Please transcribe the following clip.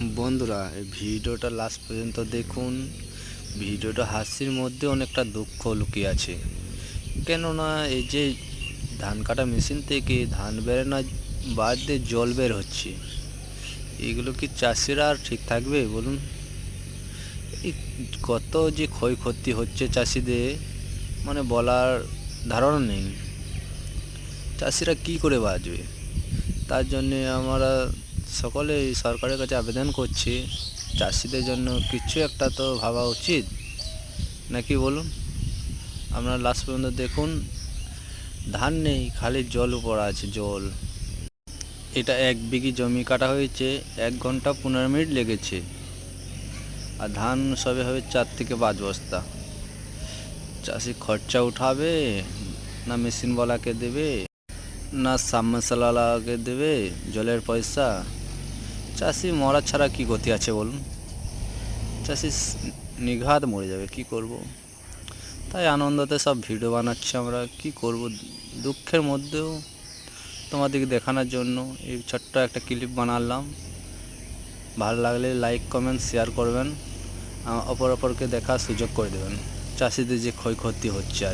বন্ধুরা, এই ভিডিওটা লাস্ট পর্যন্ত দেখুন। ভিডিওটা হাসির মধ্যে অনেকটা দুঃখ লুকিয়ে আছে। কেননা এই যে ধান কাটা মেশিন থেকে ধান বেরোনো বাদ দিয়ে জল বের হচ্ছে, এগুলো কি চাষিরা আর ঠিক থাকবে বলুন? এই কত যে ক্ষয়ক্ষতি হচ্ছে চাষিদের, মানে বলার ধারণা নেই। চাষিরা কি করে বাঁচবে? তার জন্যে আমরা সকলেই সরকারের কাছে আবেদন করছি, চাষিদের জন্য কিছু একটা তো ভাবা উচিত নাকি বলুন? আপনারা লাস্ট পর্যন্ত দেখুন। ধান নেই, খালি জল পড়া আছে, জল। এটা 1 বিঘি জমি কাটা হয়েছে, 1 ঘন্টা 15 মিনিট লেগেছে। আর ধান সবে হবে 4 থেকে 5 বস্তা। চাষি খরচা উঠাবে না মেশিনওয়ালাকে দেবে, না সাবমার্শালওয়ালাকে দেবে জলের পয়সা? চাষি মরা ছাড়া কি গতি আছে বলুন? চাষি নিঘাত মরে যাবে, কি করব? তাই আনন্দতে সব ভিডিও বানাচ্ছি আমরা, কি করব? দুঃখের মধ্যেও তোমাদেরকে দেখানোর জন্য এই ছোট্ট একটা ক্লিপ বানালাম। ভালো লাগলে লাইক কমেন্ট শেয়ার করবেন, অপরকে দেখার সুযোগ করে দেবেন চাষিদের যে ক্ষয়ক্ষতি হচ্ছে আর